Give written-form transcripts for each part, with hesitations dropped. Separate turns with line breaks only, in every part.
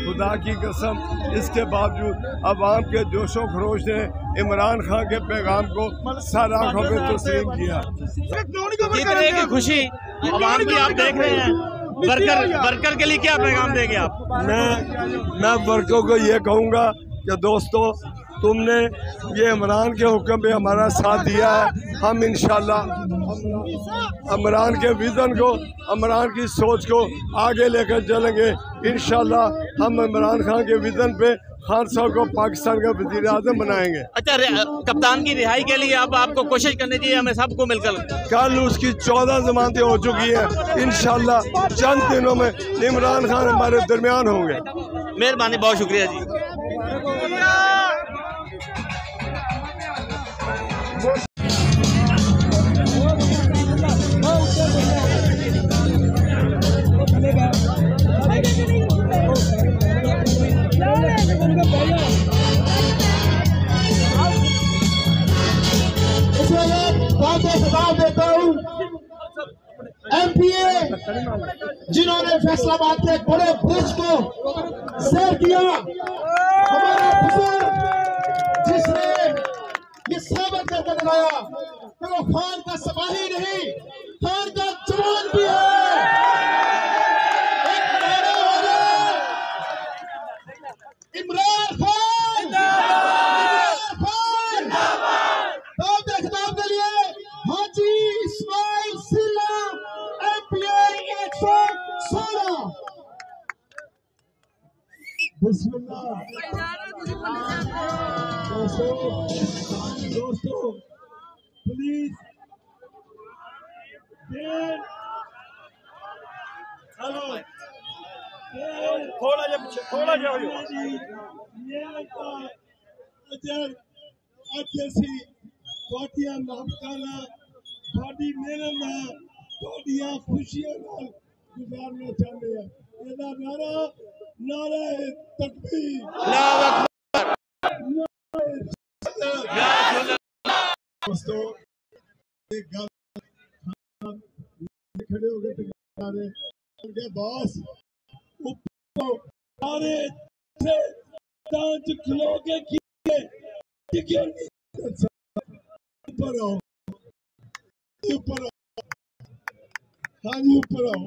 खुदा की कसम, इसके बावजूद अवाम के जोशो खरोश ने इमरान खान के पैगाम को सर आंखों में तस्लीम किया।
जीतने की खुशी अवाम की आप देख रहे हैं। वर्कर के लिए क्या पैगाम देंगे आप?
मैं वर्कर को ये कहूँगा कि दोस्तों, तुमने ये इमरान के हुक्म पे हमारा साथ दिया है। हम इंशाल्लाह इमरान के विजन को, इमरान की सोच को आगे लेकर चलेंगे। इंशाल्लाह हम इमरान खान के विजन पे खान साहब को पाकिस्तान का वज़ीर आज़म बनाएंगे।
अच्छा, कप्तान की रिहाई के लिए अब आपको कोशिश करनी चाहिए, हमें सबको मिलकर।
कल उसकी 14 जमानतें हो चुकी हैं। इंशाल्लाह चंद दिनों में इमरान खान हमारे दरमियान होंगे।
मेहरबानी, बहुत शुक्रिया जी।
देता हूँ MPA जिन्होंने फैसलाबाद के बड़े ब्रिज को सैर किया, हमारा बुजुर्ग जिसने ये साबित करके दिखाया कि वो खान का सिपाही नहीं, खान का जवान भी है। इमरान खान के लिए हाजी इस्माइल सिल्ला MPA 116। बिस्मिल्लाह। दोस्तों प्लीज हेलो, थोड़ा खुशियां गुजारना चाहते हैं। नारा तकबीर, दोस्तों खड़े हो गए बॉस खिलोगे ऊपर आओ, ऊपर आओ, हाँ जी ऊपर आओ।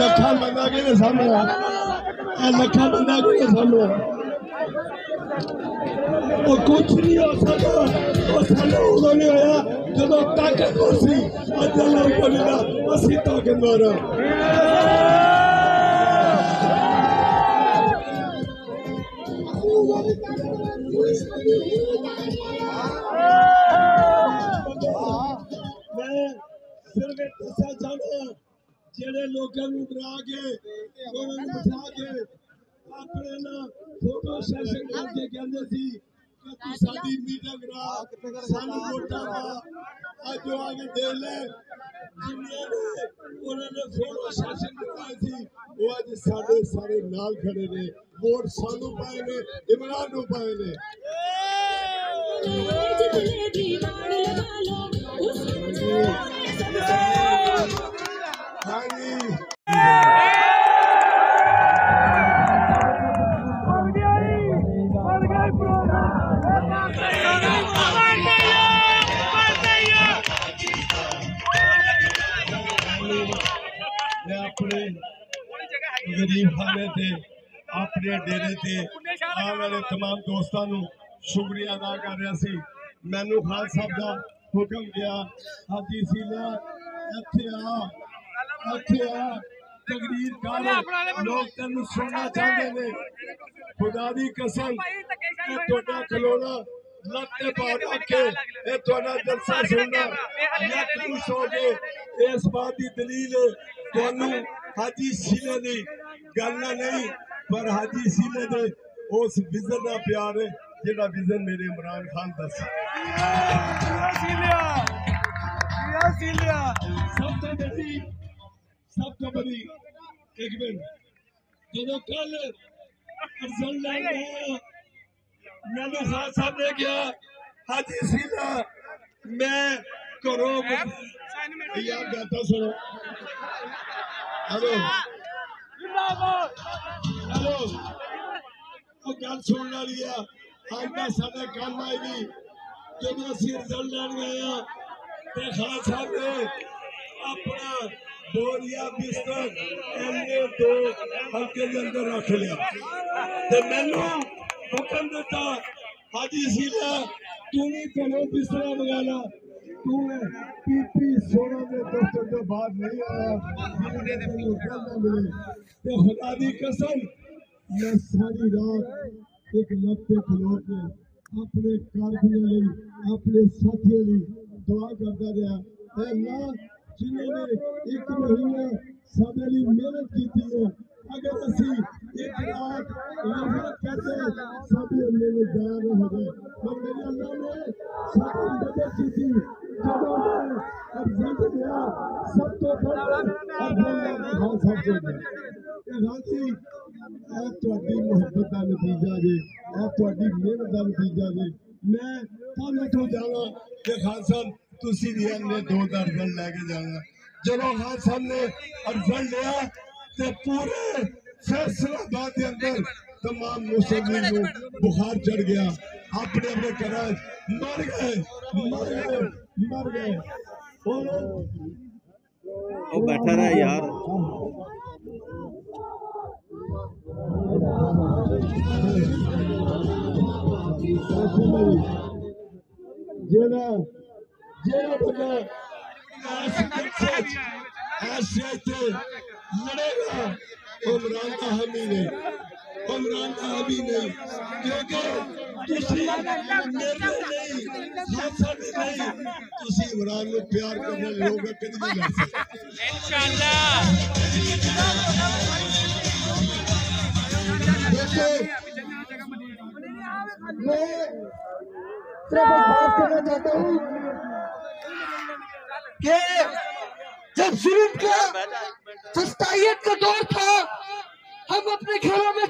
लखा बंदा के सामने, लखा बंदा के सामने वो कुछ नहीं हो सकता। वो साले उदो नहीं होया जो ताकतवर सी, अज अल्लाह को मिला असी ताकतवर। मैं सिर्फ दसा चाहना जेड़े लोगों को डरा के बिठा के अपने ना फोटो सेशन करके कहते सी कि तू साडी मीटिंग करा, सानू वोटां दा। अज जो आगे दे ले जिन्होंने उन्होंने फोटो सेशन कराए सी, वो अज साडे सारे नाल खड़े ने। वोट सानू पाए ने, इमरान नू पाए ने। गरीब खाने थे अपने डेरे थे आने वाले तमाम दोस्तों शुक्रिया अदा कर रहा सी। मैनू खान साहब का हुक्म गया हाजी सीला इत्थे आ तकरीर कर लोग तेन सुनना चाहते ने खुदा दी कसम तुहाडा खलोना लत्ते पा के तुहाडा जलसा सुनना मैं खुश हो गए इस बात की दलील तुहानू हाजी सीले दी गल नहीं पर हाजी सीले दे उस विजन का प्यार है जेड़ा विजन मेरे इमरान खान दस सब तो बड़ी एक मिनट जो कल रिजल्ट लैने मैंने खान साहब ने कहा हाजी सीला मैं घरों यार गाता सुनो हेलो हेलो वो गल सुनने वाली है आज का साडा कल आएगी जब असं रिजल्ट लैन गए तो खान साहब ने अपना बोरिया बिस्तर एने दो हल्के के अंदर रख लिया ते मैनू हुक्म दिता हाजी सीला तू भी घरों बिस्तरा मंगा ला तू पीपी 16 के दफ्तर के बाद नहीं आया मिले तो खुदा दी कसम मैं सारी रात एक लत्ते खलो के अपने कारकुनों अपने साथियों दुआ करता रहा अल्लाह जिन्होंने एक महीना साडे लई मेहनत की है अगर असी एक रात मेहनत करते साडी मेहनत जाया न हो जाए पर मेरे अल्लाह ने साडी मदद की थी जब रिजल्ट दिया सब तो पहले खान साहब को राजी तुहाडी मोहब्बत का नतीजा जे तुहाडी मेहनत का नतीजा जे मैं कल इथों जाना कि खान साहब तुसी भी ने 2 का रिजल्ट लैके जाना चलो खान साहब ने रिजल्ट लिया तो पूरे फैसलाबाद के अंदर तमाम मुसलमान को बुखार चढ़ गया अपने अपने घर मर गए
वो बैठा रहा यार
जेड़ा बंदा लड़ेगा इमरान का हामी नहीं क्योंकि इमरान को प्यार करने लोग कभी नहीं लड़ सकते इंशाल्लाह मैं सिर्फ बात करना चाहता हूँ कि जब जुल्म का सस्तायत का दौर था हम अपने घरों में